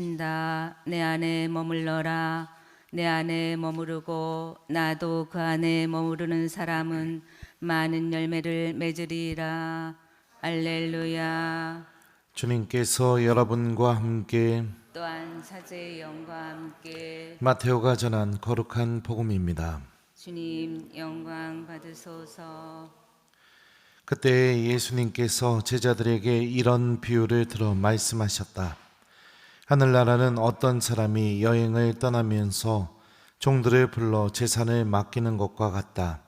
내 안에 머물러라. 내 안에 머무르고 나도 그 안에 머무르는 사람은 많은 열매를 맺으리라. 할렐루야. 주님께서 여러분과 함께 또한 사제의 영과 함께 마테오가 전한 거룩한 복음입니다. 주님 영광 받으소서. 그때 예수님께서 제자들에게 이런 비유를 들어 말씀하셨다. 하늘나라는 어떤 사람이 여행을 떠나면서 종들을 불러 재산을 맡기는 것과 같다.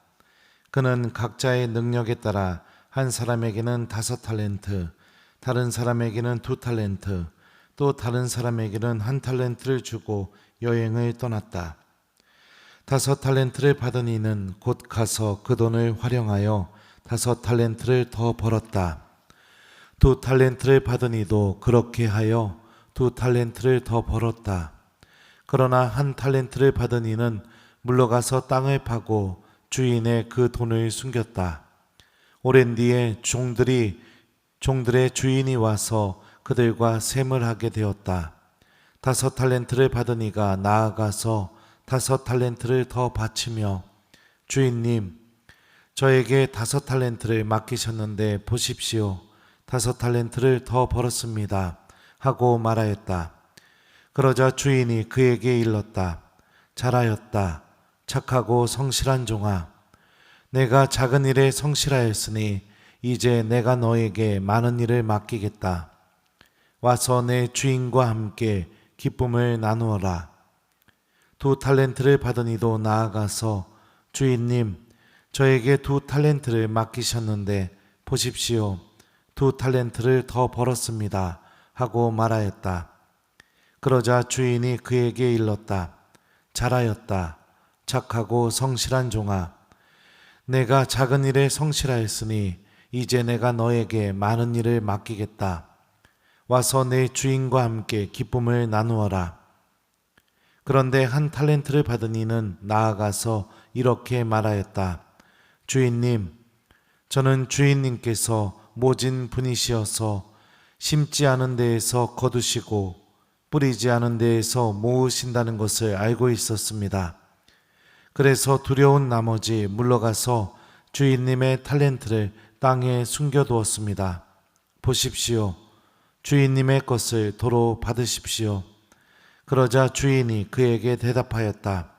그는 각자의 능력에 따라 한 사람에게는 5달란트, 다른 사람에게는 2달란트, 또 다른 사람에게는 1달란트를 주고 여행을 떠났다. 5달란트를 받은 이는 곧 가서 그 돈을 활용하여 5달란트를 더 벌었다. 2달란트를 받은 이도 그렇게 하여 2달란트를 더 벌었다. 그러나 1달란트를 받은 이는 물러가서 땅을 파고 주인의 그 돈을 숨겼다. 오랜 뒤에 종들의 주인이 와서 그들과 셈을 하게 되었다. 5달란트를 받은 이가 나아가서 5달란트를 더 바치며 주인님, 저에게 5달란트를 맡기셨는데 보십시오. 5달란트를 더 벌었습니다. 하고 말하였다. 그러자 주인이 그에게 일렀다. 잘하였다. 착하고 성실한 종아. 내가 작은 일에 성실하였으니 이제 내가 너에게 많은 일을 맡기겠다. 와서 내 주인과 함께 기쁨을 나누어라. 2달란트를 받은 이도 나아가서 주인님, 저에게 2달란트를 맡기셨는데 보십시오. 2달란트를 더 벌었습니다. 하고 말하였다. 그러자 주인이 그에게 일렀다. 잘하였다. 착하고 성실한 종아. 내가 작은 일에 성실하였으니 이제 내가 너에게 많은 일을 맡기겠다. 와서 내 주인과 함께 기쁨을 나누어라. 그런데 1달란트를 받은 이는 나아가서 이렇게 말하였다. 주인님, 저는 주인님께서 모진 분이시어서 심지 않은 데에서 거두시고 뿌리지 않은 데에서 모으신다는 것을 알고 있었습니다. 그래서 두려운 나머지 물러가서 주인님의 달란트를 땅에 숨겨두었습니다. 보십시오. 주인님의 것을 도로 받으십시오. 그러자 주인이 그에게 대답하였다.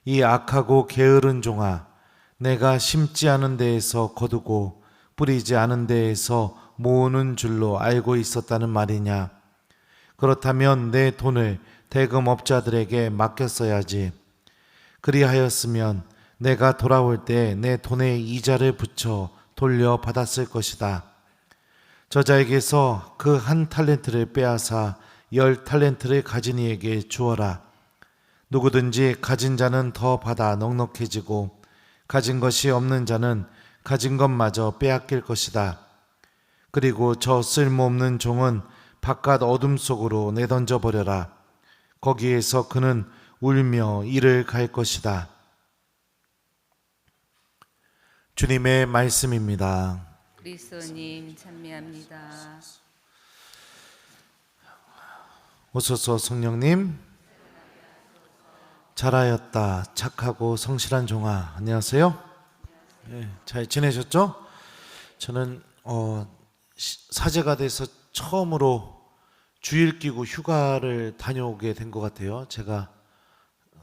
이 악하고 게으른 종아, 내가 심지 않은 데에서 거두고 뿌리지 않은 데에서 모으는 줄로 알고 있었다는 말이냐? 그렇다면 내 돈을 대금업자들에게 맡겼어야지. 그리하였으면 내가 돌아올 때 내 돈에 이자를 붙여 돌려받았을 것이다. 저자에게서 그 1달란트를 빼앗아 10달란트를 가진 이에게 주어라. 누구든지 가진 자는 더 받아 넉넉해지고 가진 것이 없는 자는 가진 것마저 빼앗길 것이다. 그리고 저 쓸모없는 종은 바깥 어둠 속으로 내던져 버려라. 거기에서 그는 울며 이를 갈 것이다. 주님의 말씀입니다. 그리스도님 찬미합니다. 오소서 성령님. 잘하였다. 착하고 성실한 종아. 안녕하세요. 네, 잘 지내셨죠? 저는 사제가 돼서 처음으로 주일 끼고 휴가를 다녀오게 된 것 같아요. 제가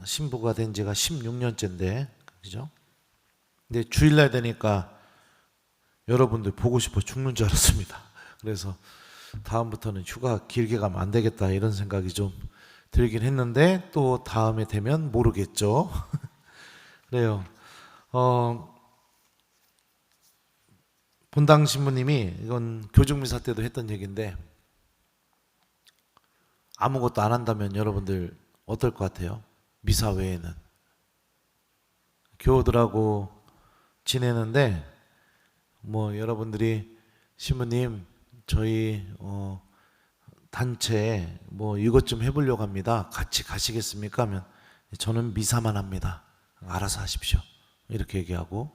신부가 된 지가 16년째인데, 그죠? 근데 주일날 되니까 여러분들 보고 싶어 죽는 줄 알았습니다. 그래서 다음부터는 휴가 길게 가면 안 되겠다 이런 생각이 좀 들긴 했는데 또 다음에 되면 모르겠죠. 그래요. 본당 신부님이 이건 교중미사 때도 했던 얘기인데 아무것도 안 한다면 여러분들 어떨 것 같아요? 미사 외에는 교우들하고 지내는데 뭐 여러분들이 신부님 저희 단체 뭐 이것 좀 해보려고 합니다. 같이 가시겠습니까? 하면 저는 미사만 합니다. 알아서 하십시오. 이렇게 얘기하고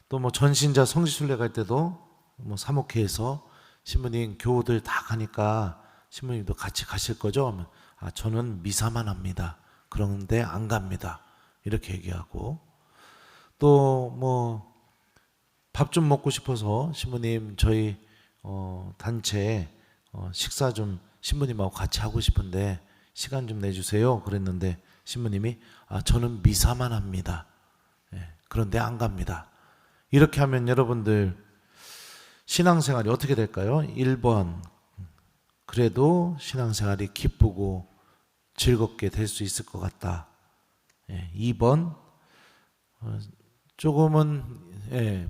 또 뭐 전신자 성지순례 갈 때도 뭐 사목회에서 신부님 교우들 다 가니까 신부님도 같이 가실 거죠? 하면 아, 저는 미사만 합니다. 그런데 안 갑니다. 이렇게 얘기하고, 또 뭐 밥 좀 먹고 싶어서 신부님 저희 단체 식사 좀 신부님하고 같이 하고 싶은데 시간 좀 내주세요. 그랬는데 신부님이 아, 저는 미사만 합니다. 예, 그런데 안 갑니다. 이렇게 하면 여러분들 신앙생활이 어떻게 될까요? 1번, 그래도 신앙생활이 기쁘고 즐겁게 될 수 있을 것 같다. 2번, 조금은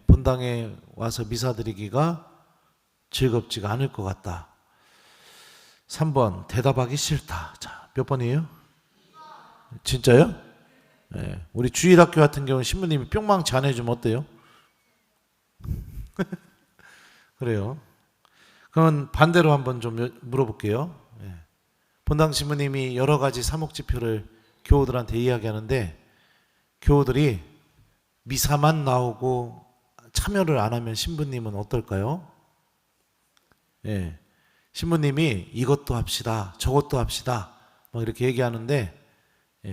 본당에 와서 미사 드리기가 즐겁지가 않을 것 같다. 3번, 대답하기 싫다. 자, 몇 번이에요? 진짜요? 우리 주일학교 같은 경우는 신부님이 뿅망치 안 해주면 어때요? 그래요. 그러면 반대로 한번 좀 물어볼게요. 본당 신부님이 여러 가지 사목지표를 교우들한테 이야기하는데 교우들이 미사만 나오고 참여를 안 하면 신부님은 어떨까요? 신부님이 이것도 합시다, 저것도 합시다, 막 이렇게 얘기하는데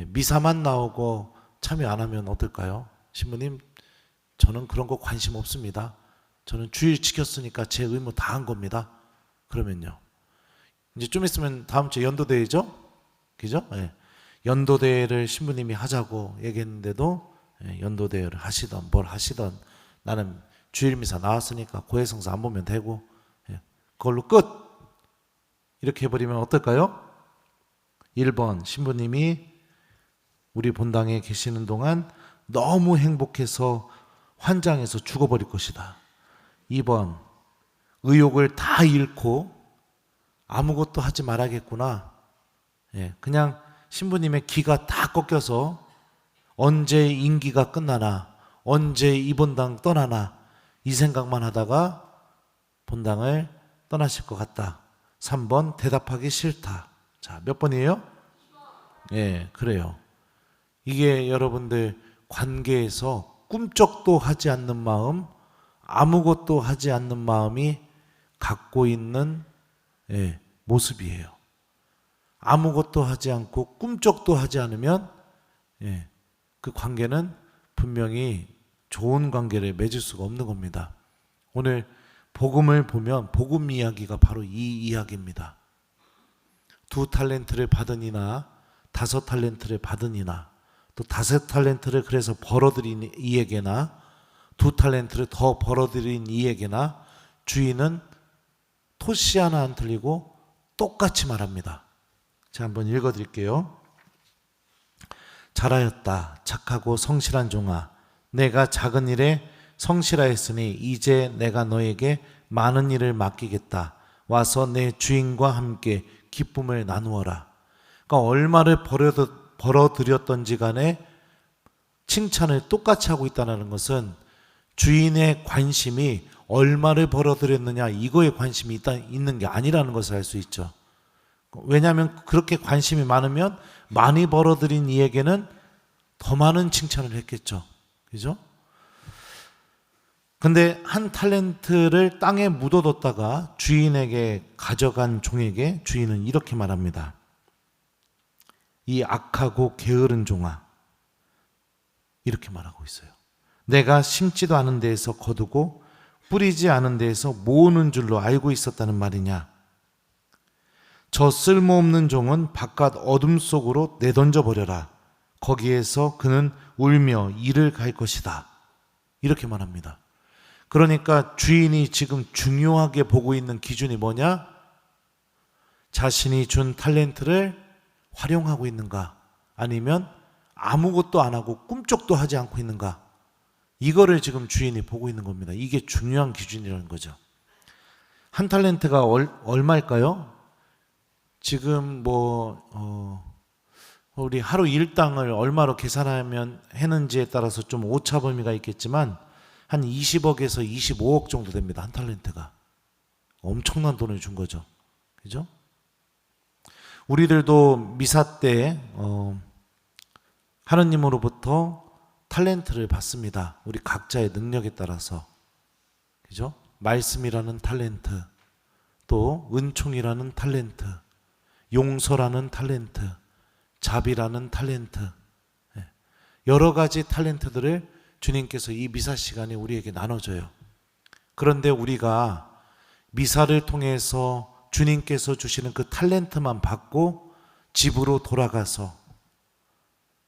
미사만 나오고 참여 안 하면 어떨까요? 신부님, 저는 그런 거 관심 없습니다. 저는 주일 지켰으니까 제 의무 다 한 겁니다. 그러면요, 이제 좀 있으면 다음 주에 연도대회죠? 그죠? 연도대회를 신부님이 하자고 얘기했는데도 연도대회를 하시던 뭘 하시던 나는 주일미사 나왔으니까 고해성사 안 보면 되고 그걸로 끝! 이렇게 해버리면 어떨까요? 1번, 신부님이 우리 본당에 계시는 동안 너무 행복해서 환장해서 죽어버릴 것이다. 2번, 의욕을 다 잃고 아무것도 하지 말아야겠구나. 그냥 신부님의 기가 다 꺾여서 언제 임기가 끝나나, 언제 이 본당 떠나나 이 생각만 하다가 본당을 떠나실 것 같다. 3번, 대답하기 싫다. 자, 몇 번이에요? 그래요. 이게 여러분들 관계에서 꿈쩍도 하지 않는 마음, 아무것도 하지 않는 마음이 갖고 있는 모습이에요. 아무것도 하지 않고 꿈쩍도 하지 않으면 그 관계는 분명히 좋은 관계를 맺을 수가 없는 겁니다. 오늘 복음을 보면 복음 이야기가 바로 이 이야기입니다. 2 달란트를 받으니나 5 달란트를 받으니나 또 5 달란트를 그래서 벌어들인 이에게나 2 달란트를 더 벌어들인 이에게나 주인은 토시 하나 안 틀리고 똑같이 말합니다. 제가 한번 읽어드릴게요. 잘하였다 착하고 성실한 종아, 내가 작은 일에 성실하였으니 이제 내가 너에게 많은 일을 맡기겠다. 와서 내 주인과 함께 기쁨을 나누어라. 그러니까 얼마를 벌어들였던지 간에 칭찬을 똑같이 하고 있다는 것은 주인의 관심이 얼마를 벌어들였느냐 이거에 관심이 있는 게 아니라는 것을 알 수 있죠. 왜냐하면 그렇게 관심이 많으면 많이 벌어들인 이에게는 더 많은 칭찬을 했겠죠. 그죠? 근데 1 달란트를 땅에 묻어뒀다가 주인에게 가져간 종에게 주인은 이렇게 말합니다. 이 악하고 게으른 종아, 이렇게 말하고 있어요. 내가 심지도 않은 데에서 거두고 뿌리지 않은 데에서 모으는 줄로 알고 있었다는 말이냐. 저 쓸모없는 종은 바깥 어둠 속으로 내던져 버려라. 거기에서 그는 울며 이를 갈 것이다. 이렇게 말합니다. 그러니까 주인이 지금 중요하게 보고 있는 기준이 뭐냐? 자신이 준 달란트를 활용하고 있는가? 아니면 아무것도 안 하고 꿈쩍도 하지 않고 있는가? 이거를 지금 주인이 보고 있는 겁니다. 이게 중요한 기준이라는 거죠. 1 달란트가 얼마일까요? 지금 우리 하루 일당을 얼마로 계산하면 했는지에 따라서 좀 오차 범위가 있겠지만 한 20억에서 25억 정도 됩니다. 1 달란트가. 엄청난 돈을 준 거죠. 그죠? 우리들도 미사 때 하느님으로부터 달란트를 받습니다. 우리 각자의 능력에 따라서. 그죠? 말씀이라는 달란트, 또 은총이라는 탤런트, 용서라는 탤런트, 자비라는 탤런트, 여러 가지 탤런트들을 주님께서 이 미사 시간에 우리에게 나눠줘요. 그런데 우리가 미사를 통해서 주님께서 주시는 그 탤런트만 받고 집으로 돌아가서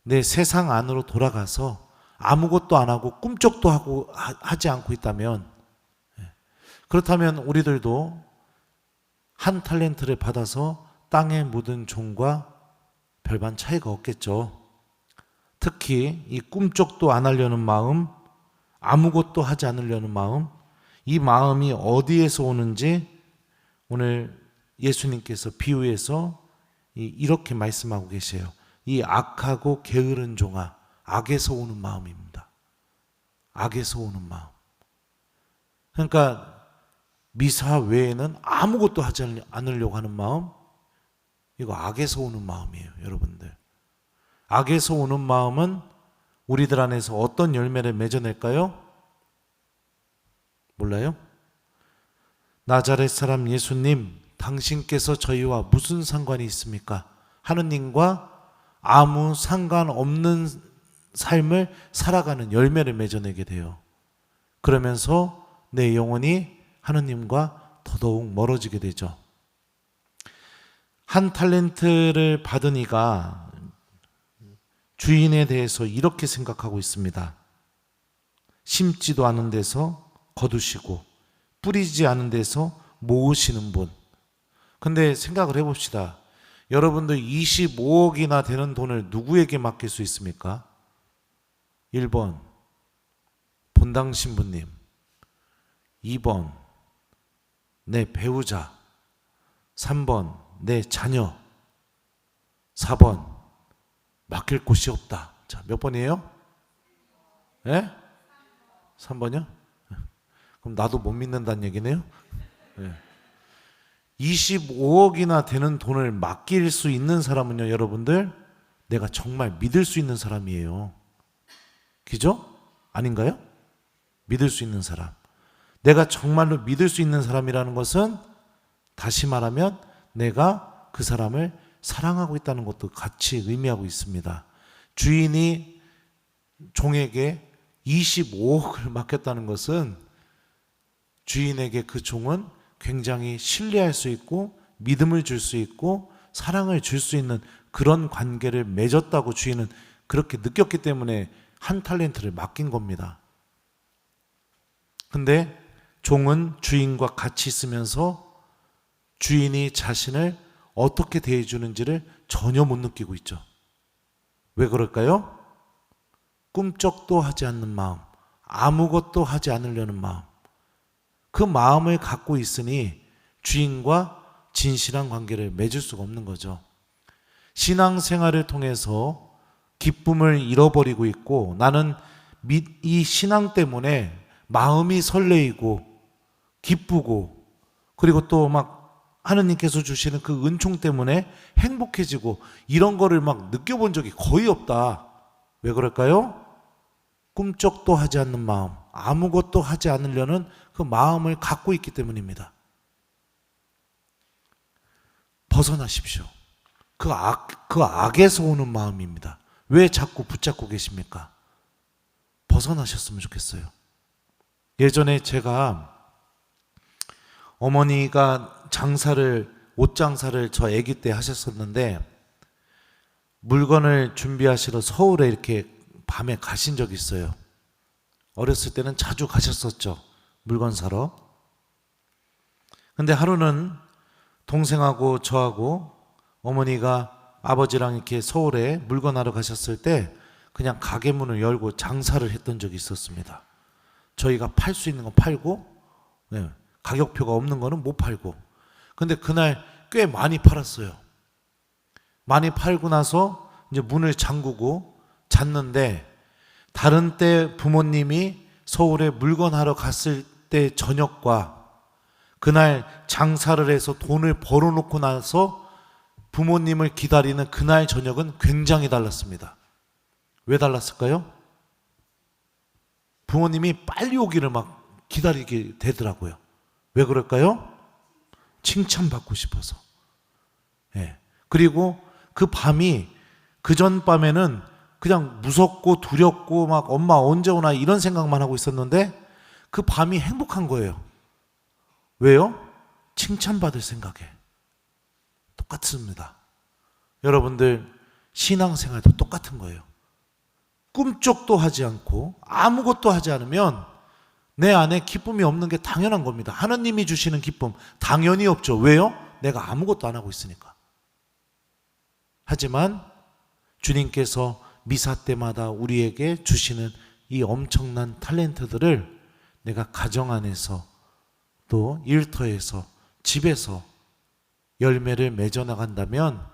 내 세상 안으로 돌아가서 아무것도 안 하고 꿈쩍도 하지 않고 있다면, 그렇다면 우리들도 한 탤런트를 받아서 땅에 묻은 종과 별반 차이가 없겠죠. 특히 이 꿈쩍도 안 하려는 마음, 아무것도 하지 않으려는 마음, 이 마음이 어디에서 오는지 오늘 예수님께서 비유해서 이렇게 말씀하고 계세요. 이 악하고 게으른 종아, 악에서 오는 마음입니다. 악에서 오는 마음. 그러니까 미사 외에는 아무것도 하지 않으려고 하는 마음, 이거 악에서 오는 마음이에요, 여러분들. 악에서 오는 마음은 우리들 안에서 어떤 열매를 맺어낼까요? 몰라요? 나자렛 사람 예수님, 당신께서 저희와 무슨 상관이 있습니까? 하느님과 아무 상관없는 삶을 살아가는 열매를 맺어내게 돼요. 그러면서 내 영혼이 하느님과 더더욱 멀어지게 되죠. 한 탤런트를 받은 이가 주인에 대해서 이렇게 생각하고 있습니다. 심지도 않은 데서 거두시고 뿌리지 않은 데서 모으시는 분. 근데 생각을 해봅시다. 여러분들 25억이나 되는 돈을 누구에게 맡길 수 있습니까? 1번 본당 신부님, 2번 내 배우자, 3번 내 자녀, 4번 맡길 곳이 없다. 자, 몇 번이에요? 예? 3번이요? 그럼 나도 못 믿는다는 얘기네요? 예. 25억이나 되는 돈을 맡길 수 있는 사람은요, 여러분들, 내가 정말 믿을 수 있는 사람이에요. 그죠? 아닌가요? 믿을 수 있는 사람. 내가 정말로 믿을 수 있는 사람이라는 것은 다시 말하면 내가 그 사람을 사랑하고 있다는 것도 같이 의미하고 있습니다. 주인이 종에게 25억을 맡겼다는 것은 주인에게 그 종은 굉장히 신뢰할 수 있고 믿음을 줄 수 있고 사랑을 줄 수 있는 그런 관계를 맺었다고 주인은 그렇게 느꼈기 때문에 한 탤런트를 맡긴 겁니다. 근데 종은 주인과 같이 있으면서 주인이 자신을 어떻게 대해주는지를 전혀 못 느끼고 있죠. 왜 그럴까요? 꿈쩍도 하지 않는 마음, 아무것도 하지 않으려는 마음, 그 마음을 갖고 있으니 주인과 진실한 관계를 맺을 수가 없는 거죠. 신앙생활을 통해서 기쁨을 잃어버리고 있고 나는 이 신앙 때문에 마음이 설레이고 기쁘고 그리고 또 막 하느님께서 주시는 그 은총 때문에 행복해지고 이런 거를 막 느껴본 적이 거의 없다. 왜 그럴까요? 꿈쩍도 하지 않는 마음, 아무것도 하지 않으려는 그 마음을 갖고 있기 때문입니다. 벗어나십시오. 그 악에서 오는 마음입니다. 왜 자꾸 붙잡고 계십니까? 벗어나셨으면 좋겠어요. 예전에 제가 어머니가 옷 장사를 저 아기 때 하셨었는데 물건을 준비하시러 서울에 이렇게 밤에 가신 적이 있어요. 어렸을 때는 자주 가셨었죠. 물건 사러. 근데 하루는 동생하고 저하고 어머니가 아버지랑 이렇게 서울에 물건하러 가셨을 때 그냥 가게 문을 열고 장사를 했던 적이 있었습니다. 저희가 팔 수 있는 건 팔고 가격표가 없는 거는 못 팔고. 근데 그날 꽤 많이 팔았어요. 많이 팔고 나서 이제 문을 잠그고 잤는데 다른 때 부모님이 서울에 물건하러 갔을 때 저녁과 그날 장사를 해서 돈을 벌어놓고 나서 부모님을 기다리는 그날 저녁은 굉장히 달랐습니다. 왜 달랐을까요? 부모님이 빨리 오기를 막 기다리게 되더라고요. 왜 그럴까요? 칭찬받고 싶어서. 예. 그리고 그 밤이 그 전 밤에는 그냥 무섭고 두렵고 막 엄마 언제 오나 이런 생각만 하고 있었는데 그 밤이 행복한 거예요. 왜요? 칭찬받을 생각에. 똑같습니다. 여러분들 신앙생활도 똑같은 거예요. 꿈쩍도 하지 않고 아무것도 하지 않으면 내 안에 기쁨이 없는 게 당연한 겁니다. 하나님이 주시는 기쁨 당연히 없죠. 왜요? 내가 아무것도 안 하고 있으니까. 하지만 주님께서 미사 때마다 우리에게 주시는 이 엄청난 탤런트들을 내가 가정 안에서 또 일터에서 집에서 열매를 맺어 나간다면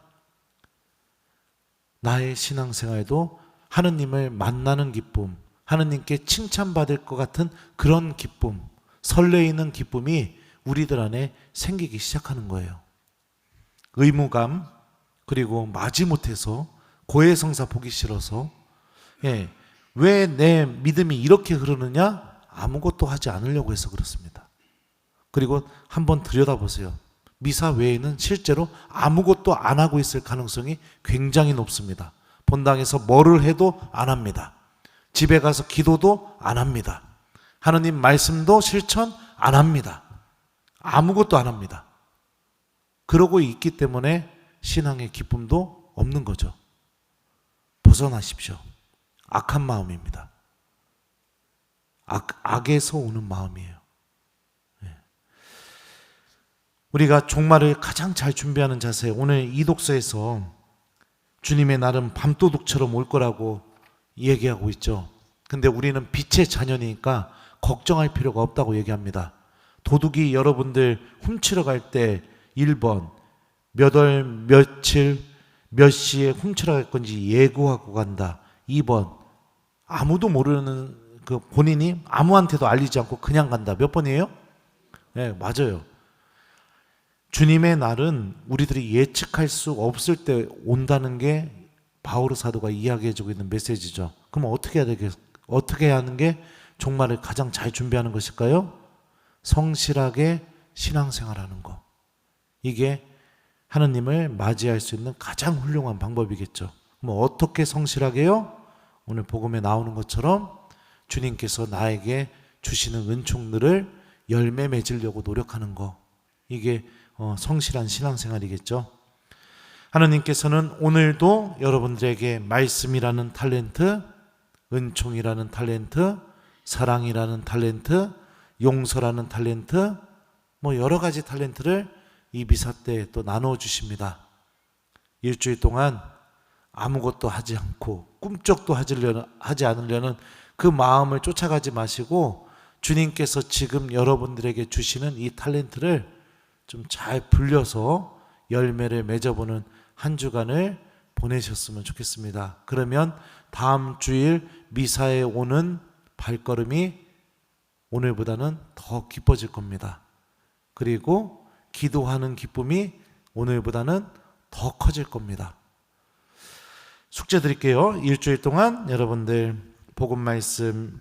나의 신앙생활도 하느님을 만나는 기쁨, 하느님께 칭찬받을 것 같은 그런 기쁨, 설레이는 기쁨이 우리들 안에 생기기 시작하는 거예요. 의무감, 그리고 마지못해서 고해성사 보기 싫어서 왜 내 믿음이 이렇게 흐르느냐? 아무것도 하지 않으려고 해서 그렇습니다. 그리고 한번 들여다보세요. 미사 외에는 실제로 아무것도 안 하고 있을 가능성이 굉장히 높습니다. 본당에서 뭐를 해도 안 합니다. 집에 가서 기도도 안 합니다. 하느님 말씀도 실천 안 합니다. 아무것도 안 합니다. 그러고 있기 때문에 신앙의 기쁨도 없는 거죠. 벗어나십시오. 악한 마음입니다. 악에서 오는 마음이에요. 우리가 종말을 가장 잘 준비하는 자세, 오늘 이 독서에서 주님의 날은 밤도둑처럼 올 거라고 얘기하고 있죠. 근데 우리는 빛의 자녀니까 걱정할 필요가 없다고 얘기합니다. 도둑이 여러분들 훔치러 갈 때 1번 몇 월 며칠 몇 시에 훔치러 갈 건지 예고하고 간다. 2번 아무도 모르는 그 본인이 아무한테도 알리지 않고 그냥 간다. 몇 번이에요? 네, 맞아요. 주님의 날은 우리들이 예측할 수 없을 때 온다는 게 바오로 사도가 이야기해주고 있는 메시지죠. 그럼 어떻게 해야 하는 게 종말을 가장 잘 준비하는 것일까요? 성실하게 신앙생활하는 거. 이게 하느님을 맞이할 수 있는 가장 훌륭한 방법이겠죠. 뭐 어떻게 성실하게요? 오늘 복음에 나오는 것처럼 주님께서 나에게 주시는 은총들을 열매 맺으려고 노력하는 거. 이게 성실한 신앙생활이겠죠. 하느님께서는 오늘도 여러분들에게 말씀이라는 탤런트, 은총이라는 탤런트, 사랑이라는 탤런트, 용서라는 탤런트, 뭐 여러 가지 탤런트를 이 미사 때 또 나누어 주십니다. 일주일 동안 아무것도 하지 않고 꿈쩍도 하지 않으려는 그 마음을 쫓아가지 마시고 주님께서 지금 여러분들에게 주시는 이 탤런트를 좀 잘 불려서 열매를 맺어보는 한 주간을 보내셨으면 좋겠습니다. 그러면 다음 주일 미사에 오는 발걸음이 오늘보다는 더 기뻐질 겁니다. 그리고 기도하는 기쁨이 오늘보다는 더 커질 겁니다. 숙제 드릴게요. 일주일 동안 여러분들 복음 말씀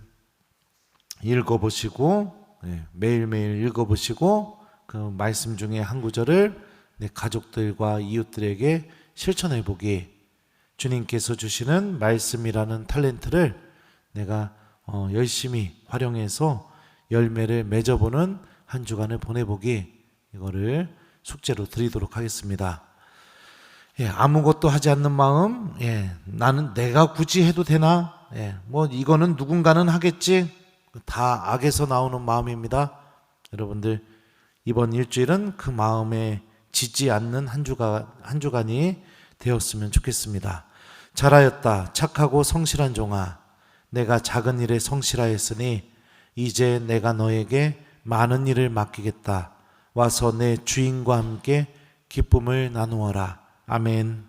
읽어보시고 매일매일 읽어보시고 그 말씀 중에 한 구절을 내 가족들과 이웃들에게 실천해 보기. 주님께서 주시는 말씀이라는 탤런트를 내가 열심히 활용해서 열매를 맺어보는 한 주간을 보내보기. 이거를 숙제로 드리도록 하겠습니다. 아무것도 하지 않는 마음, 나는 내가 굳이 해도 되나? 뭐 이거는 누군가는 하겠지. 다 악에서 나오는 마음입니다. 여러분들 이번 일주일은 그 마음에 지지 않는 한 주간이 되었으면 좋겠습니다. 잘하였다 착하고 성실한 종아, 내가 작은 일에 성실하였으니 이제 내가 너에게 많은 일을 맡기겠다. 와서 내 주인과 함께 기쁨을 나누어라. 아멘.